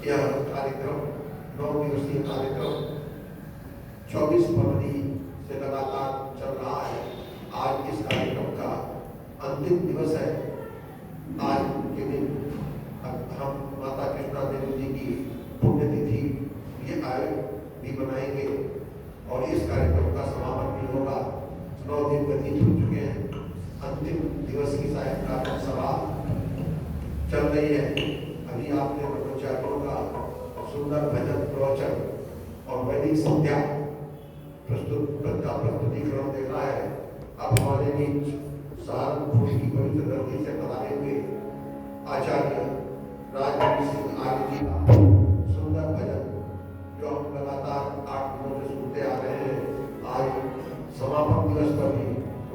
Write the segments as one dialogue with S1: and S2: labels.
S1: यह कार्यक्रम 9 दिवसीय कार्यक्रम 24 फरवरी से लगातार चल रहा है। आज इस कार्यक्रम का अंतिम दिवस है। आज के दिन हम माता कृष्णा देवी जी की पुण्यतिथि ये आए भी मनाएंगे और इस कार्यक्रम का समापन भी होगा। 9 दिन व्यतीत हो चुके हैं। अंतिम दिवस की सायंकालीन सभा चल रही है। अभी आपने ब्रह्मचारियों का सुंदर भजन प्रवचन और वैदिक संध्या प्रस्तुतिकरण देखा है। अब हमारे बीच सहारनपुर की पवित्र धरती से पधारे हुए आचार्य राजवीर सिंह आर्य जी का सुंदर भजन जो हम लगातार 8 दिनों से सुनते आ रहे हैं, आज समापन दिवस पर भी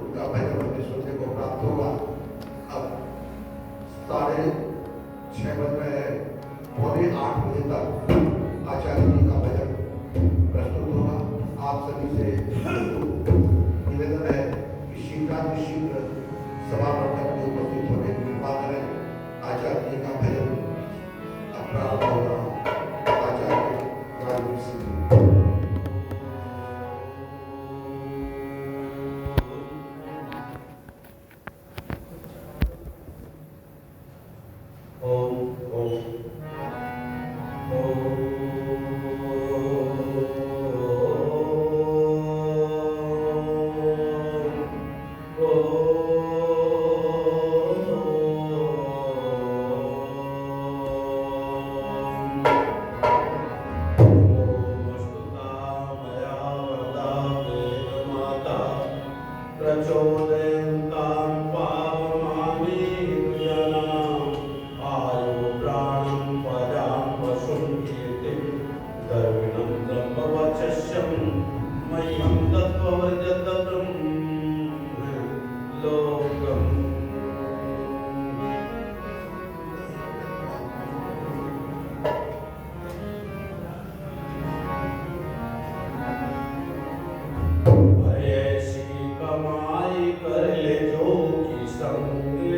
S1: उनका भजन हमें सुनने को प्राप्त होगा। अब 6:30 बज रहे हैं, 7:45 बजे तक आचार्य जी का भजन प्रस्तुत होगा। आप सभी से निवेदन है कि शीघ्र सभा मंडप में उपस्थित होने की कृपा करें। आचार्य जी का भजन अब प्रारंभ होगा। आचार्य राजवीर सिंह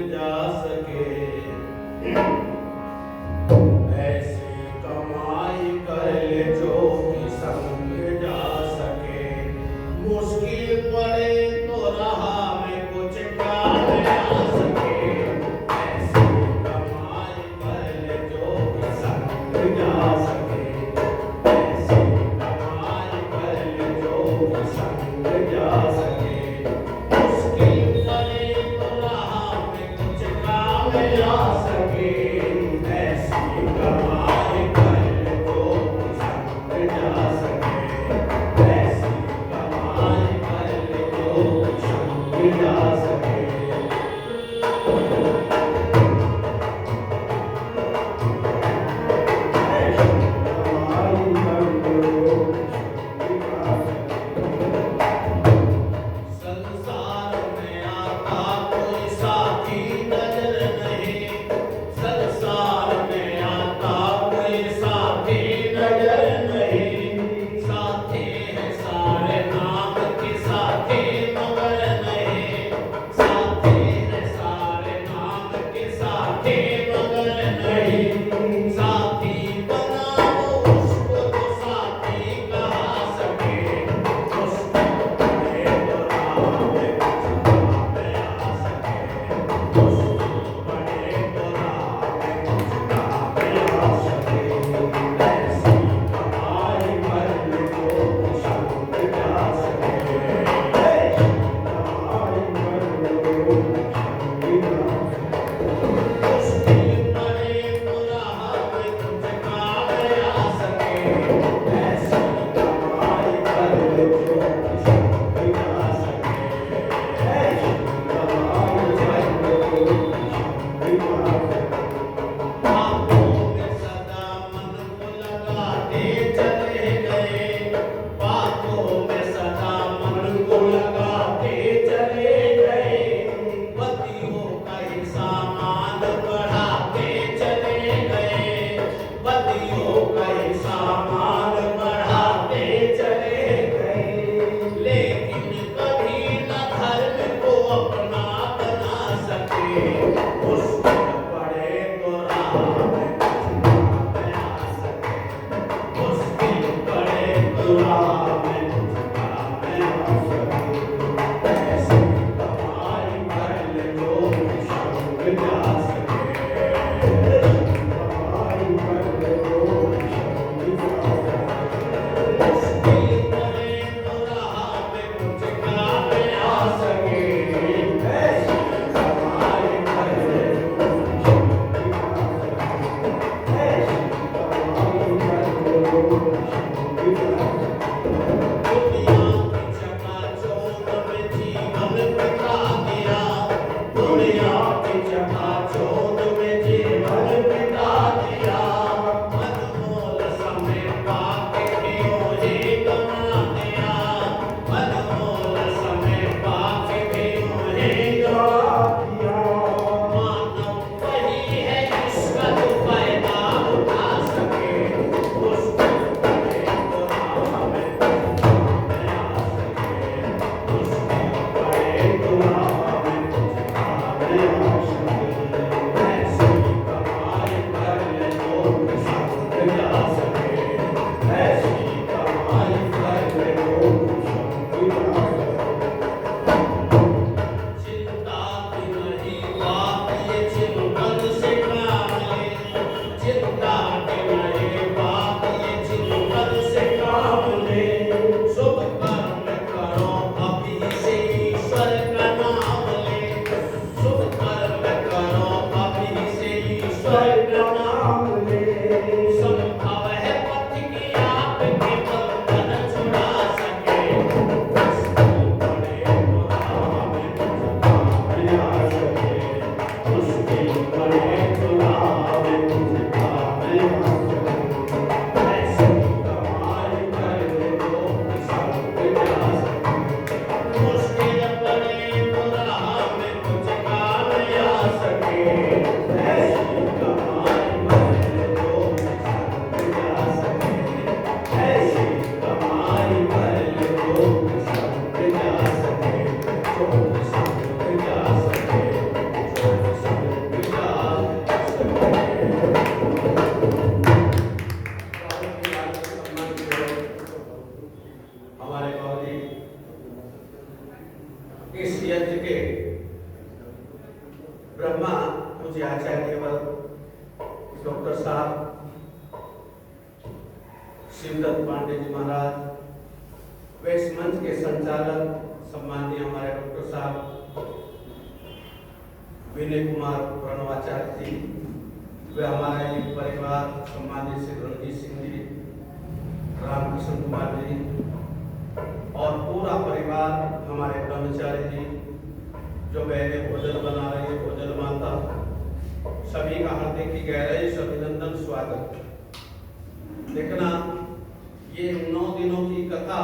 S2: जा सके ऐसी कमाई शिवदत्त पांडे जी महाराज, वेस्ट मंच के संचालक सम्माननीय हमारे डॉक्टर साहब विनय कुमार प्रणवाचार्य जी, वे हमारा एक परिवार सम्मानित श्री रणजीत सिंह जी, रामकृष्ण कुमार जी और पूरा परिवार, हमारे कर्मचारी जी जो बहने भोजन बना रहे हैं, भोजन माता, सभी का हार्दिक की गहराई से अभिनंदन स्वागत। देखना ये 9 दिनों की कथा,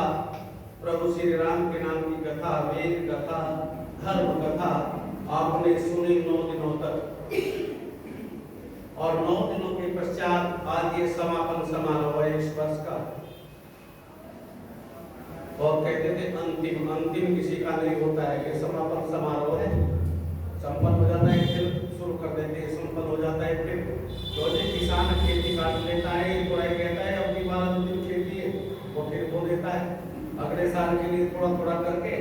S2: प्रभु श्री राम के नाम की कथा, वेद कथा, धर्म कथा आपने सुनी 9 दिनों तक, और 9 दिनों के पश्चात आज ये समापन समारोह है इस वर्ष का। और कहते थे अंतिम किसी का नहीं होता है, ये समापन समारोह है। संपन्न हो जाता है फिर शुरू कर देते हैं, संपन्न हो जाता है फिर जो किसान खेती काट लेता है, थोड़ा कहता है अब की बार अंतिम खेती है, वो फिर बो देता है। अगले साल के लिए थोड़ा थोड़ा करके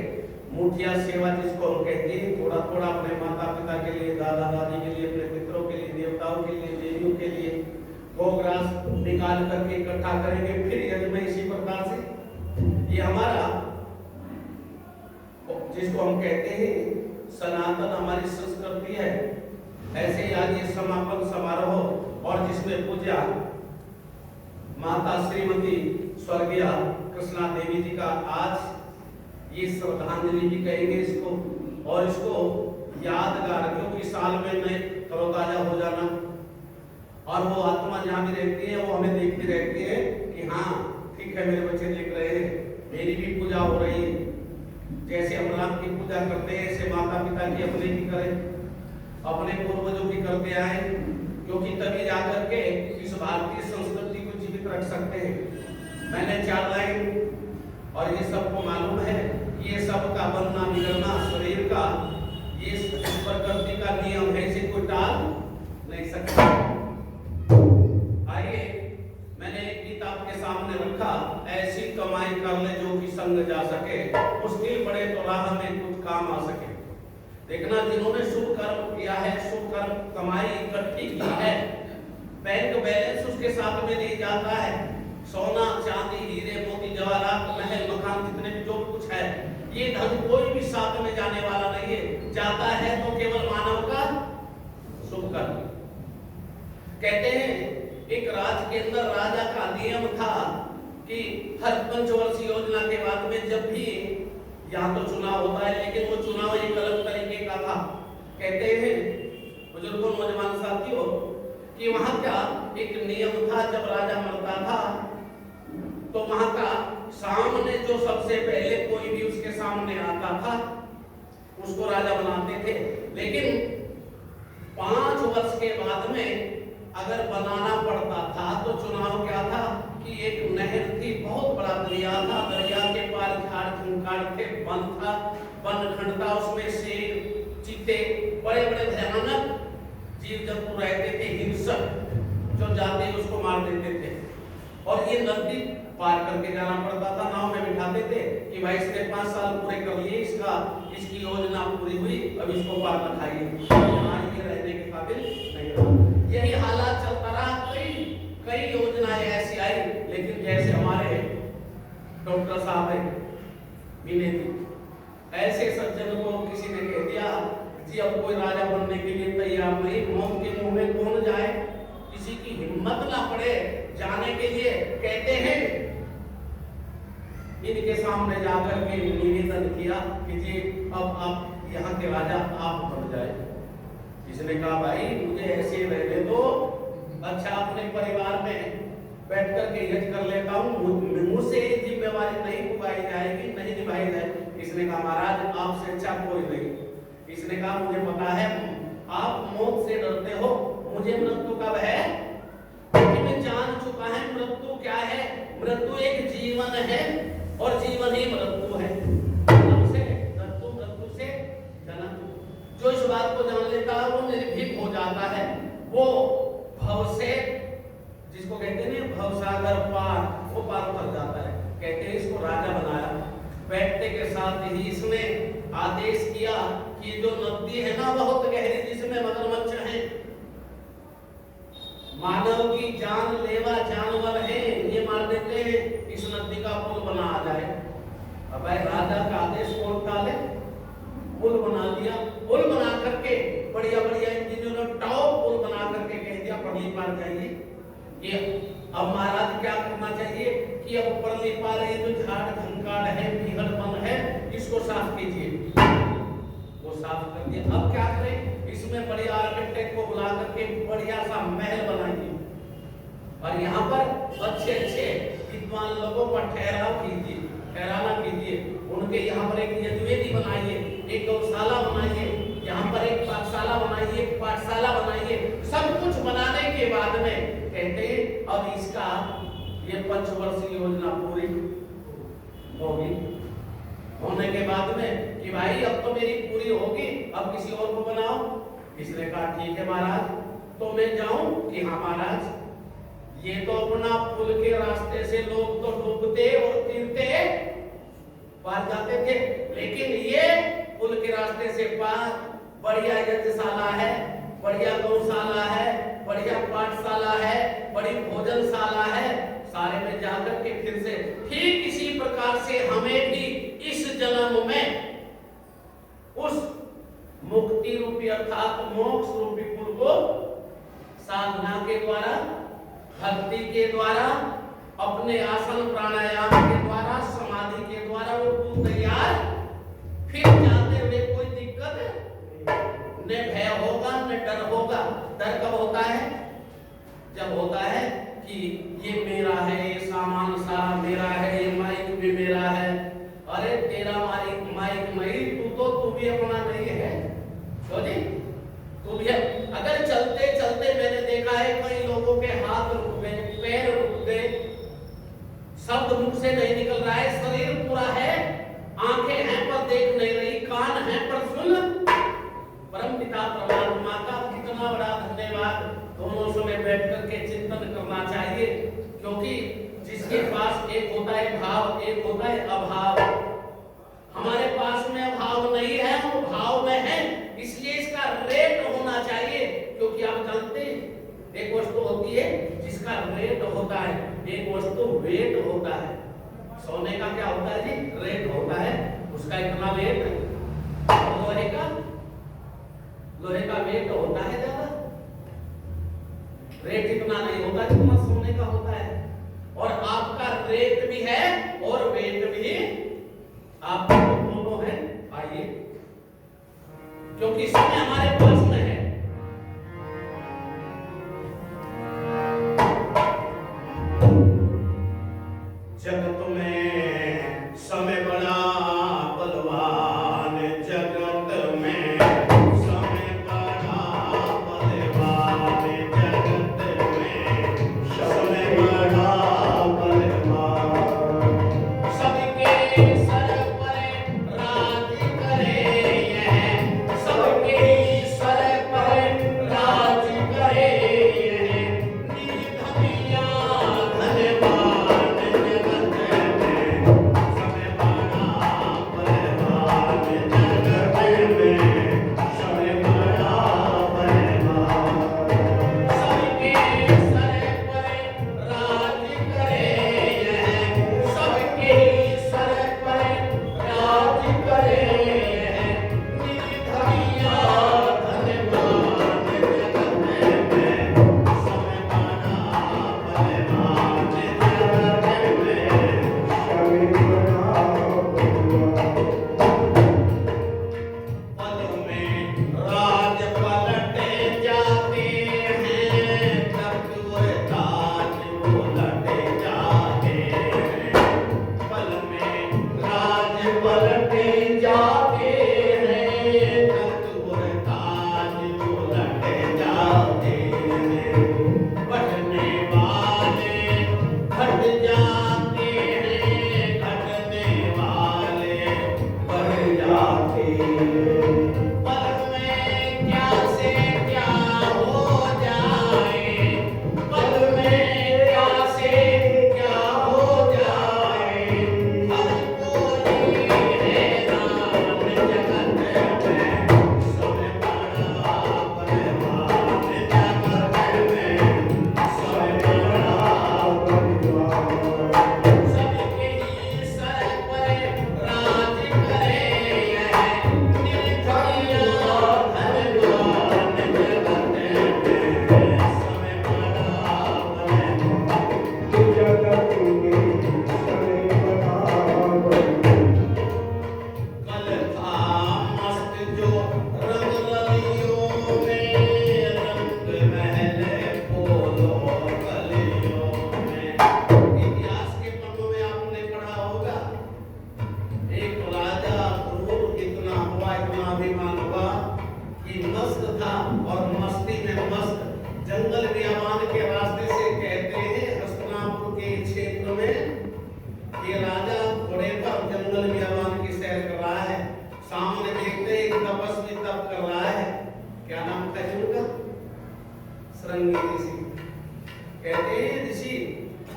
S2: मुठिया सेवा जिसको हम कहते हैं, थोड़ा थोड़ा अपने माता पिता के लिए, दादा दादी के लिए, अपने पितरों के लिए, देवताओं के लिए, देवियों के लिए भोगरास निकाल करके इकट्ठा करेंगे। फिर यज्ञ में इसी प्रकार से ये हमारा जिसको हम कहते हैं सनातन हमारी संस्कृति है। ऐसे ही आज ये समापन समारोह और जिसमें पूजा माता श्रीमती स्वर्गीय कृष्णा देवी जी का आज ये श्रद्धांजलि भी कहेंगे इसको, और इसको यादगार, क्योंकि साल में नए तरोताजा हो जाना, और वो आत्मा जहाँ भी रहती है वो हमें देखती रहती है कि हाँ ठीक है मेरे बच्चे देख रहे हैं, मेरी भी पूजा हो रही है। जैसे हम राम की पूजा करते हैं ऐसे माता पिता की अपने भी करें, अपने पूर्वजों की करते आए, क्योंकि तभी जाकर के इस भारतीय संस्कृति को जीवित रख सकते हैं। मैंने 4 लाइन, और ये सबको मालूम है कि ये सब का बनना बिगड़ना शरीर का ये प्रकृति का नियम है, इसे कोई टाल नहीं सकता। आइए मैंने एक गीत आपके सामने रखा, ऐसी कमाई कर ले जो कि संग जा सके, मुश्किल पड़े तो राह में कुछ काम आ सके। देखना जिन्होंने शुभ कर्म किया है, शुभ कर्म कमाई इकट्ठी की है, बैंक बैलेंस उसके साथ में नहीं जाता है। सोना चांदी हीरे मोती जवाहरात महल मकान जितने भी जो कुछ है, ये धन कोई भी साथ में जाने वाला नहीं है। जाता है तो केवल मानव का शुभ कर्म। कहते हैं एक राज्य के अंदर राजा का नियम था कि हर पंचवर्षीय योजना के बाद में जब भी यहाँ तो चुनाव होता है, लेकिन वो चुनाव एक अलग तरीके का था। कहते हैं बुजुर्गों नौजवान साथियों कि वहां का एक नियम था, जब राजा मरता था तो वहां का सामने जो सबसे पहले कोई भी उसके सामने आता था उसको राजा बनाते थे। लेकिन 5 वर्ष के बाद में अगर बनाना पड़ता था तो चुनाव क्या था कि एक नहर थी, बहुत बड़ा दरिया था, दरिया के पार झाड़ झंखाड़ थे, वन था, वनखंड था, उसमें शेर चीते बड़े बड़े भयानक जीव जंतु रहते थे, हिंसक जो जाते उसको मार देते थे। और ये नदी पार करके जाना पड़ता था, नाव में बिठाते थे कि भाई इसने 5 साल पूरे कर लिए, इसकी योजना पूरी हुई, अब इसको पार दिखाइए, यहाँ ये रहने के काबिल नहीं रहा। यही हालात चलता रहा कई बरसावे मिले थी। ऐसे सज्जन को किसी ने कह दिया जी अब कोई राजा बनने के लिए तैयार नहीं, मौत के मुंह में कौन जाए, किसी की हिम्मत ना पड़े जाने के लिए। कहते हैं इनके सामने जाकर के निवेदन किया कि जी अब आप यहाँ के राजा आप बन जाए। इसने कहा भाई मुझे ऐसे रहने दो, अच्छा अपने परिवार में बैठ कर के यज्ञ कर लेता हूँ, मुझसे ये जिम्मेवारी नहीं उठाई जाएगी, नहीं निभाई जाएगी। इसने कहा महाराज आपसे अच्छा कोई नहीं। इसने कहा मुझे पता है आप मौत से डरते हो, मुझे मृत्यु का भय क्योंकि मैं जान चुका है मृत्यु क्या है। मृत्यु एक जीवन है और जीवन ही मृत्यु है। जन्म से मृत्यु, मृत्यु से जन्म। जो इस बात को जान लेता है वो निर्भीक हो जाता है, वो भव से, जिसको कहते हैं भवसागर पार, वो पार कर जाता है। कहते हैं इसको राजा बनाया। बैठते के साथ ही इसने आदेश किया कि जो नदी है ना बहुत गहरी जिसमें मगरमच्छ है, मानव की जान लेवा जानवर है, ये मार देते हैं, इस नदी का पुल बना आ जाए। अब राजा का आदेश कौन डाले, पुल बना दिया। पुल बना करके बढ़िया बढ़िया इंजीनियरों ने टॉप पुल बना करके कह दिया पढ़ली पार जाइए। ये अब महाराज क्या करना चाहिए कि अब पढ़ली पार ये जो झाड़ झंकाड़ है, बिगड़पन है, इसको साफ कीजिए। वो साफ कर दिया। अब क्या करें, इसमें बढ़िया आर्किटेक्ट को बुला करके बढ़िया सा महल बनाएंगे और यहाँ पर अच्छे अच्छे विद्वान लोगों पर ठहराना कीजिए। उनके यहाँ पर एक यजुवेदी बनाइए, एक गौशाला बनाइए, यहाँ पर एक पाठशाला बनाइए, एक पाठशाला बनाइए। सब कुछ बनाने के बाद में कहते हैं अब इसका ये 5 वर्षीय योजना पूरी होगी। होने के बाद में कि भाई अब तो मेरी पूरी होगी, अब किसी और को बनाओ। इसने कहा ठीक है महाराज, तो मैं जाऊं कि हाँ महाराज, ये तो अपना पुल के रास्ते से लोग तो डूबते और तीरते पार जाते थे, लेकिन ये पुल के रास्ते से पार बढ़िया यज्ञशाला है, बढ़िया गौशाला है, बढ़िया पाठशाला है, बड़ी भोजनशाला है। सारे में जाकर के फिर से ठीक इसी प्रकार से हमें भी इस जन्म में उस मुक्ति रूपी अर्थात मोक्ष रूपी पुल को साधना के द्वारा, भक्ति के द्वारा, अपने आसन प्राणायाम के द्वारा, समाधि के द्वारा वो पुल तैयार, फिर जाते हुए कोई दिक्कत न भय होगा न डर होगा। डर कब होता है, जब होता है कि ये मेरा है, ये सामान सारा मेरा है, ये माइक भी मेरा है। अरे तेरा माइक तू भी अपना नहीं है, जी तू भी। अगर चलते चलते मैंने देखा है कई लोगों के हाथ रुक गए, पैर रुक गए, शब्द मुख से नहीं निकल रहा है, शरीर पूरा है, आंखें हैं पर देख नहीं रही, कान हैं पर सुन। परम पिता परमात्मा का कितना बड़ा धन्यवाद। दोनों समय बैठ करके चिंतन करना चाहिए, क्योंकि जिसके पास एक होता है भाव, एक होता है अभाव। हमारे पास में अभाव नहीं है, वो भाव में है, इसलिए इसका रेट होना चाहिए। क्योंकि आप जानते हैं एक वस्तु होती है जिसका रेट होता है, एक वस्तु वेट होता है। सोने का क्या होता है जी, रेट होता है, उसका इतना वेट। लोहे का वेट होता है ज्यादा, रेट इतना नहीं होता जितना सोने का होता है। और आपका रेट भी है और वेट भी आपका दोनों है। आइए, क्योंकि समय हमारे पास में है। जगत में समय बड़ा बलवान, जगत में समय बड़ा बलवान, जगत में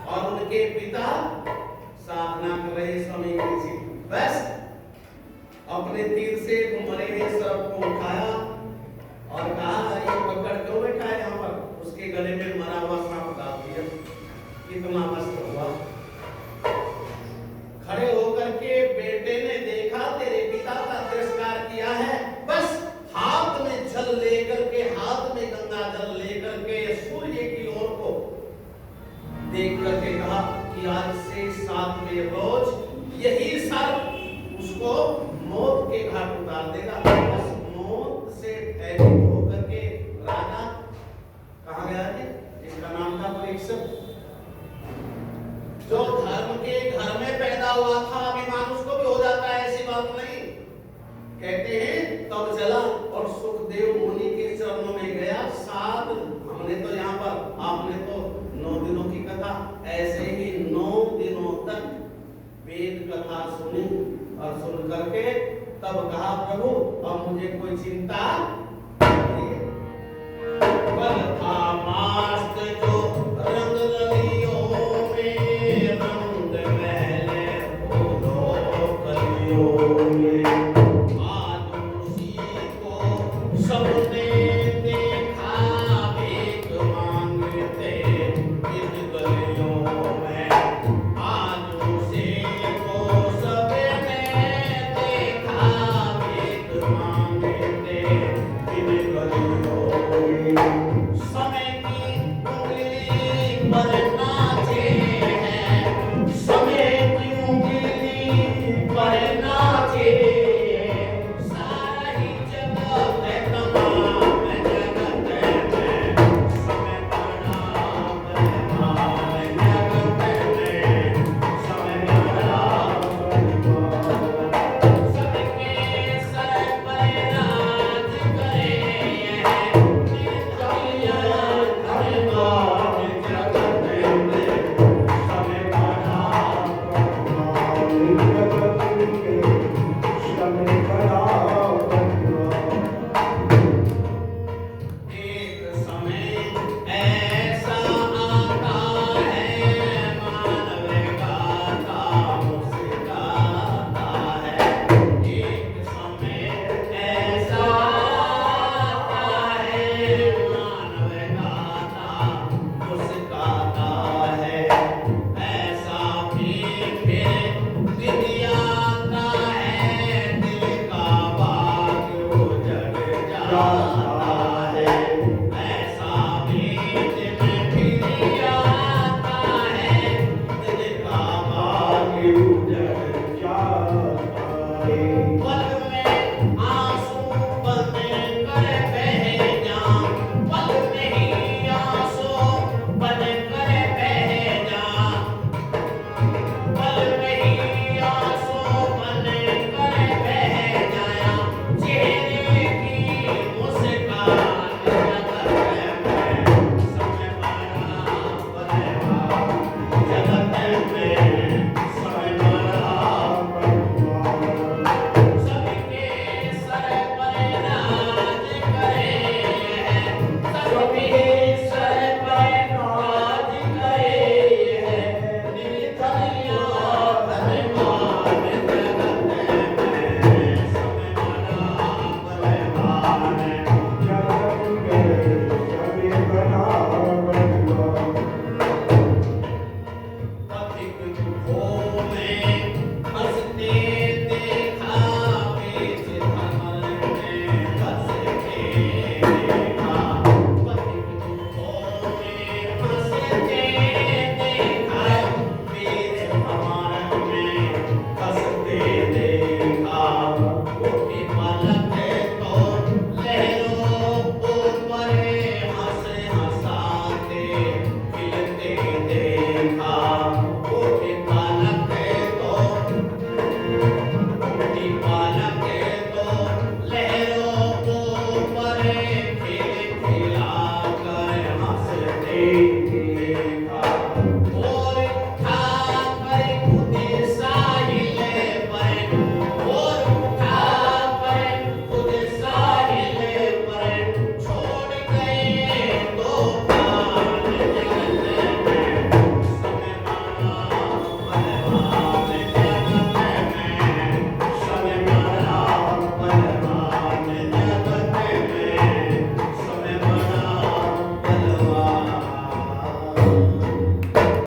S2: और उनके पिता साधना कर रहे स्वामी जी। बस अपने तीर से मरे हुए सर्प को उठाया और कहा ये पकड़ क्यों बैठा है यहाँ पर, उसके गले में मरा हुआ सांप डाल दिया। कितना मस्त हुआ। खड़े होकर के बेटे ने देखा तेरे पिता का तिरस्कार किया है, बस हाथ में जल लेकर के, हाथ में गंगा जल लेकर के सूर्य की ओर को देख करके कहा कि आज से 7वें रोज यही सर्प उसको मौत के घाट उतार देगा। बस मौत से भयभीत होकर के राजा कहाँ गया है, इसका नाम था परीक्षित, जो धर्म के घर में पैदा हुआ था, अभिमान उसको भी हो जाता है, ऐसी बात नहीं। कहते हैं तब चला और सुखदेव मुनि के चरणों में गया। 7 हमने तो यहाँ पर, आपने तो 9 दिनों की कथा, ऐसे ही 9 दिनों तक वेद कथा सुनी और सुन करके तब कहा प्रभु अब मुझे कोई चिंता नहीं है। बल था